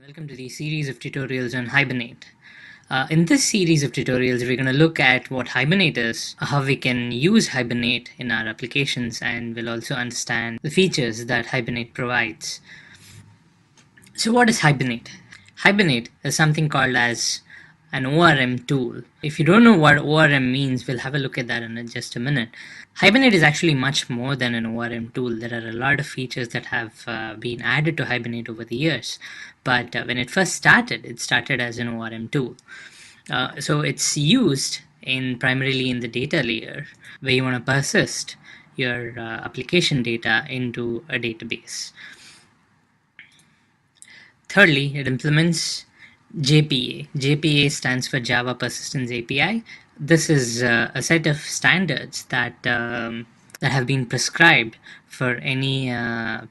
Welcome to the series of tutorials on Hibernate. In this series of tutorials, we're going to look at what Hibernate is, how we can use Hibernate in our applications, and we'll also understand the features that Hibernate provides. So what is Hibernate? Hibernate is something called as an ORM tool. If you don't know what ORM means, we'll have a look at that in just a minute. Hibernate is actually much more than an ORM tool. There are a lot of features that have been added to Hibernate over the years. But when it first started, it started as an ORM tool. So it's used primarily in the data layer, where you want to persist your application data into a database. Thirdly, it implements JPA. JPA stands for Java Persistence API. This is a set of standards that have been prescribed for any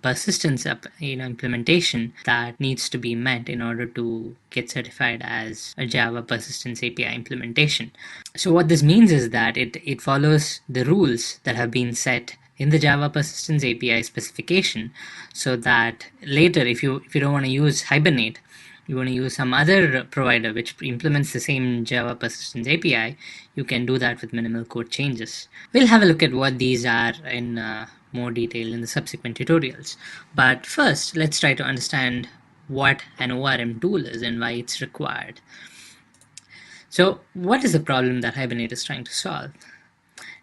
persistence implementation that needs to be met in order to get certified as a Java Persistence API implementation. So what this means is that it follows the rules that have been set in the Java Persistence API specification, so that later if you don't want to use Hibernate, you want to use some other provider which implements the same Java Persistence API, you can do that with minimal code changes. We'll have a look at what these are in more detail in the subsequent tutorials. But first, let's try to understand what an ORM tool is and why it's required. So what is the problem that Hibernate is trying to solve?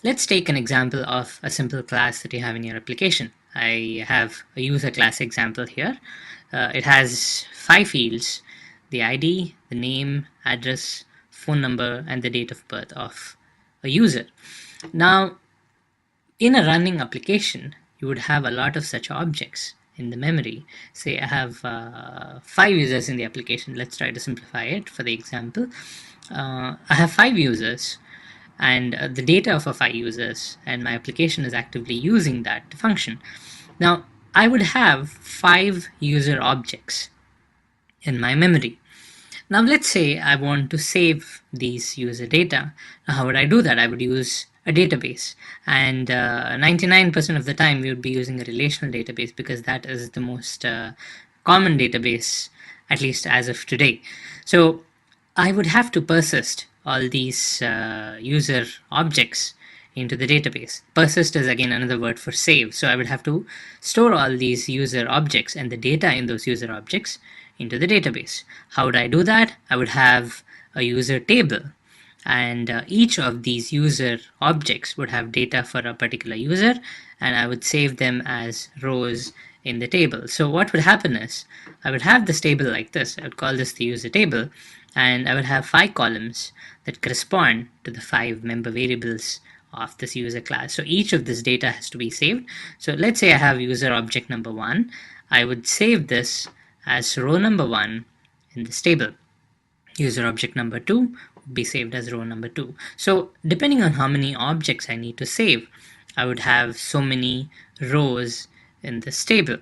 Let's take an example of a simple class that you have in your application. I have a user class example here. It has 5 fields: the ID, the name, address, phone number, and the date of birth of a user. Now, in a running application, you would have a lot of such objects in the memory. Say I have 5 users in the application. Let's try to simplify it for the example. I have 5 users and the data of 5 users, and my application is actively using that to function. Now, I would have 5 user objects in my memory. Now let's say I want to save these user data. Now how would I do that? I would use a database, and 99% of the time we would be using a relational database because that is the most common database, at least as of today. So I would have to persist all these user objects into the database. Persist is again another word for save. So I would have to store all these user objects and the data in those user objects into the database. How would I do that? I would have a user table, and each of these user objects would have data for a particular user, and I would save them as rows in the table. So what would happen is I would have this table like this. I would call this the user table, and I would have 5 columns that correspond to the 5 member variables of this user class. So each of this data has to be saved. So let's say I have user object number 1. I would save this as row number 1 in this table. User object number 2 would be saved as row number 2. So depending on how many objects I need to save, I would have so many rows in this table.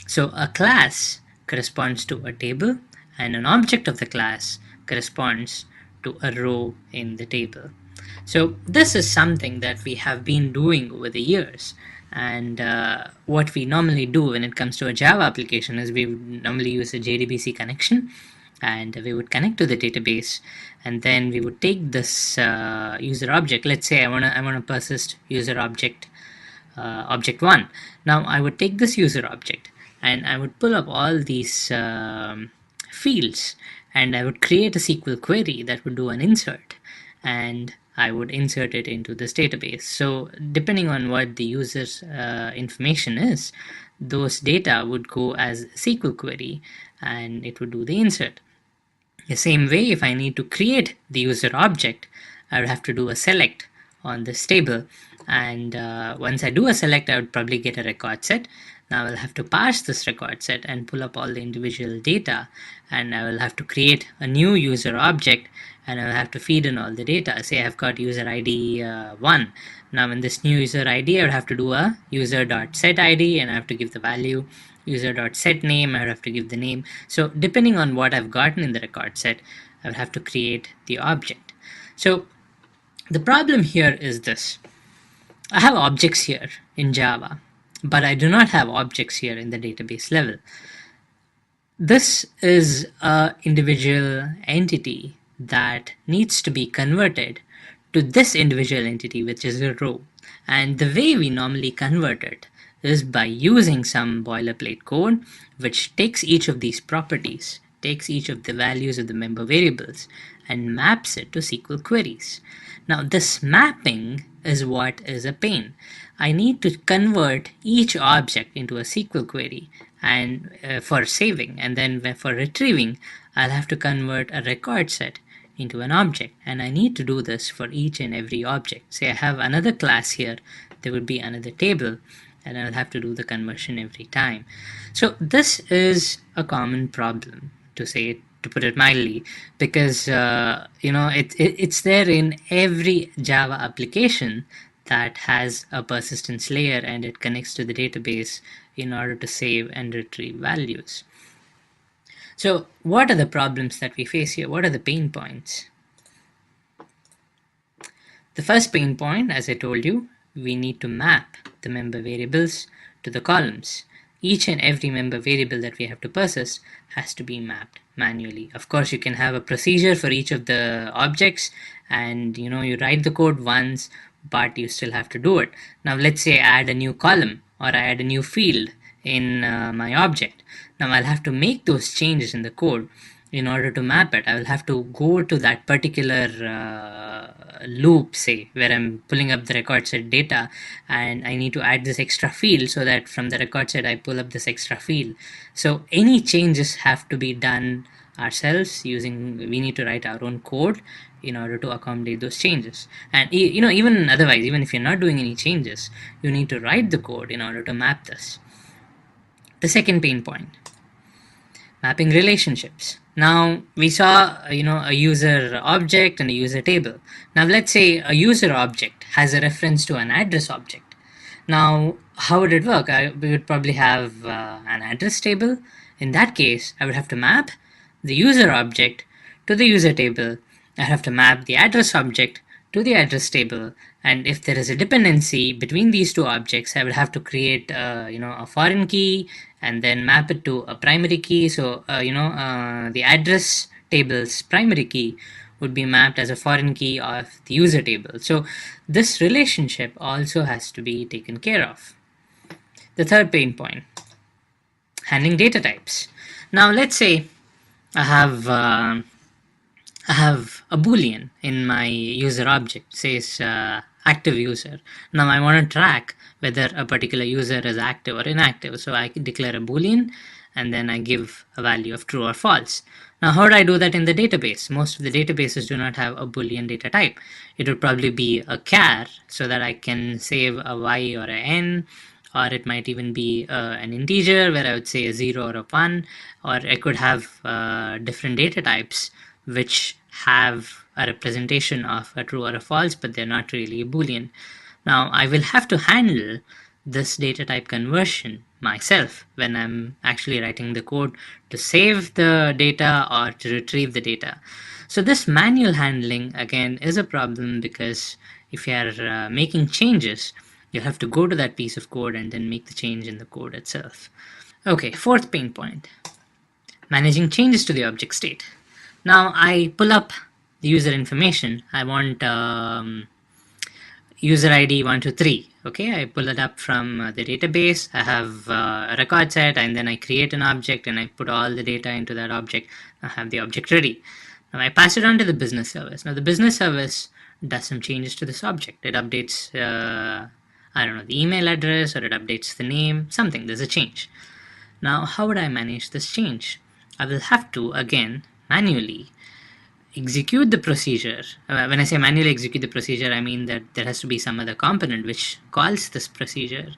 So a class corresponds to a table, and an object of the class corresponds to a row in the table. So this is something that we have been doing over the years, and what we normally do when it comes to a Java application is we would normally use a JDBC connection, and we would connect to the database, and then we would take this user object. Let's say I want to persist user object object 1. Now I would take this user object and I would pull up all these fields, and I would create a SQL query that would do an insert, and I would insert it into this database. So depending on what the user's information is, those data would go as a SQL query and it would do the insert. The same way, if I need to create the user object, I would have to do a select on this table, and once I do a select, I would probably get a record set. Now I'll have to parse this record set and pull up all the individual data, and I will have to create a new user object, and I'll have to feed in all the data. Say I've got user ID 1. Now in this new user ID, I would have to do a user.setID, and I have to give the value. User.setName, I would have to give the name. So depending on what I've gotten in the record set, I would have to create the object. So the problem here is this. I have objects here in Java, but I do not have objects here in the database level. This is a individual entity that needs to be converted to this individual entity, which is a row. And the way we normally convert it is by using some boilerplate code which takes each of these properties, takes each of the values of the member variables, and maps it to SQL queries. Now, this mapping is what is a pain. I need to convert each object into a SQL query and for saving, and then for retrieving, I'll have to convert a record set into an object, and I need to do this for each and every object. Say I have another class here, there would be another table, and I'll have to do the conversion every time. So this is a common problem, to put it mildly, because it's there in every Java application that has a persistence layer, and it connects to the database in order to save and retrieve values. So what are the problems that we face here? What are the pain points? The first pain point, as I told you, we need to map the member variables to the columns. Each and every member variable that we have to persist has to be mapped manually. Of course, you can have a procedure for each of the objects, and you write the code once, but you still have to do it. Now let's say I add a new column or I add a new field in my object. Now I'll have to make those changes in the code in order to map it. I will have to go to that particular loop, say, where I'm pulling up the record set data, and I need to add this extra field so that from the record set I pull up this extra field. So any changes have to be done ourselves we need to write our own code in order to accommodate those changes. And even otherwise, even if you're not doing any changes, you need to write the code in order to map this. The second pain point, mapping relationships. Now we saw a user object and a user table. Now let's say a user object has a reference to an address object. Now how would it work? We would probably have an address table. In that case, I would have to map the user object to the user table. I have to map the address object to the address table, and if there is a dependency between these two objects, I will have to create a foreign key and then map it to a primary key. So the address table's primary key would be mapped as a foreign key of the user table. So this relationship also has to be taken care of. The third pain point, handling data types. Now let's say I have a boolean in my user object, says active user. Now I want to track whether a particular user is active or inactive. So I can declare a boolean and then I give a value of true or false. Now how do I do that in the database? Most of the databases do not have a boolean data type. It would probably be a char, so that I can save a y or a n, or it might even be an integer where I would say a 0 or a 1, or I could have different data types which have a representation of a true or a false, but they're not really a boolean. Now I will have to handle this data type conversion myself when I'm actually writing the code to save the data or to retrieve the data. So this manual handling again is a problem, because if you are making changes, you have to go to that piece of code and then make the change in the code itself. Okay, fourth pain point, managing changes to the object state. Now I pull up the user information. I want user ID 123. Okay, I pull it up from the database. I have a record set, and then I create an object and I put all the data into that object. I have the object ready. Now I pass it on to the business service. Now the business service does some changes to this object. It updates I don't know, the email address, or it updates the name, something, there's a change. Now how would I manage this change? I will have to again manually execute the procedure. When I say manually execute the procedure, I mean that there has to be some other component which calls this procedure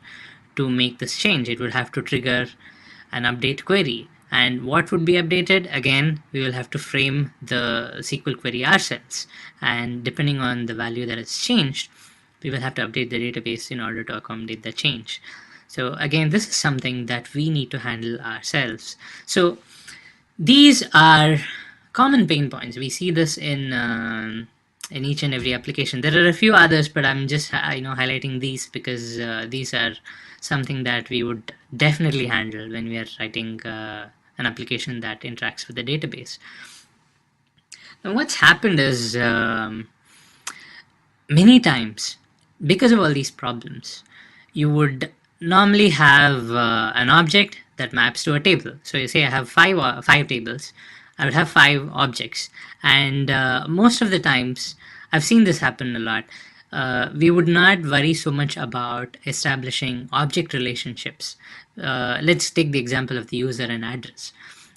to make this change. It would have to trigger an update query. And what would be updated? Again, we will have to frame the SQL query ourselves. And depending on the value that is changed, we will have to update the database in order to accommodate the change. So again, this is something that we need to handle ourselves. So these are common pain points. We see this in each and every application. There are a few others, but I'm just highlighting these because these are something that we would definitely handle when we are writing an application that interacts with the database. Now what's happened is many times, because of all these problems, you would normally have an object that maps to a table. So you say I have five tables, I would have 5 objects, and most of the times I've seen this happen a lot. We would not worry so much about establishing object relationships. Let's take the example of the user and address.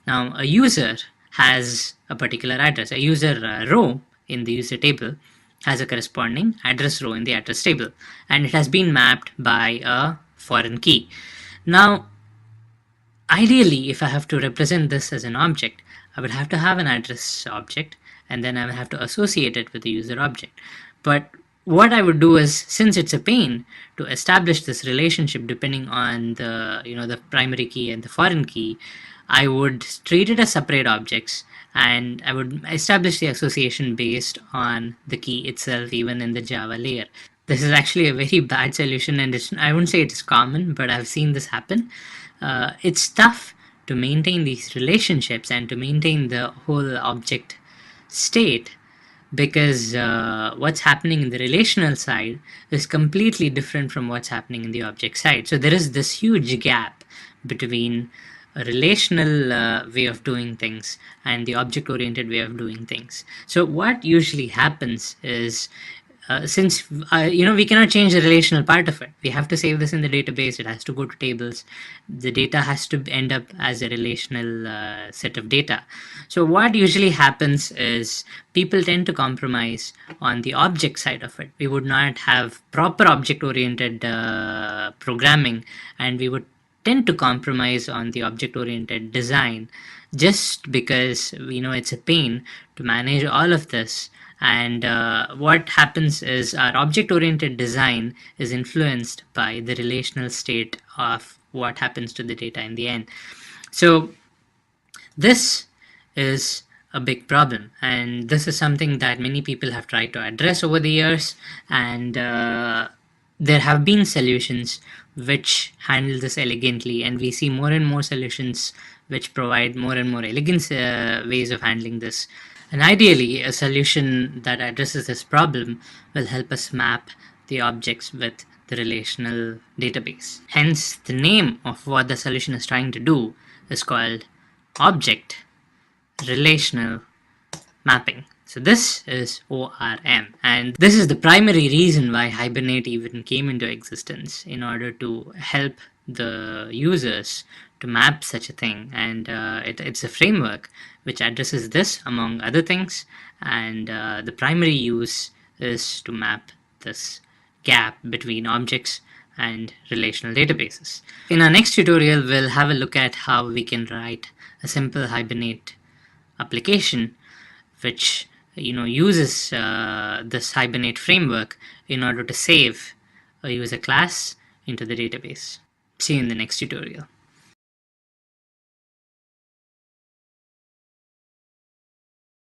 Now a user has a particular address. A user row in the user table has a corresponding address row in the address table, and it has been mapped by a foreign key. Now ideally, if I have to represent this as an object, I would have to have an address object, and then I would have to associate it with the user object. But what I would do is, since it's a pain to establish this relationship depending on the primary key and the foreign key, I would treat it as separate objects, and I would establish the association based on the key itself, even in the Java layer. This is actually a very bad solution, and I wouldn't say it's common, but I've seen this happen. It's tough to maintain these relationships and to maintain the whole object state, because what's happening in the relational side is completely different from what's happening in the object side. So there is this huge gap between a relational way of doing things and the object-oriented way of doing things. So what usually happens is, since we cannot change the relational part of it, we have to save this in the database. It has to go to tables. The data has to end up as a relational set of data. So what usually happens is people tend to compromise on the object side of it. We would not have proper object-oriented programming, and we would tend to compromise on the object-oriented design, just because it's a pain to manage all of this. And what happens is our object-oriented design is influenced by the relational state of what happens to the data in the end. So this is a big problem, and this is something that many people have tried to address over the years, and there have been solutions which handle this elegantly, and we see more and more solutions which provide more and more elegant ways of handling this. And ideally, a solution that addresses this problem will help us map the objects with the relational database. Hence, the name of what the solution is trying to do is called Object Relational Mapping. So this is ORM, and this is the primary reason why Hibernate even came into existence, in order to help the users to map such a thing. And it's a framework which addresses this among other things, and the primary use is to map this gap between objects and relational databases. In our next tutorial, we'll have a look at how we can write a simple Hibernate application which uses this Hibernate framework in order to save a user class into the database. See you in the next tutorial.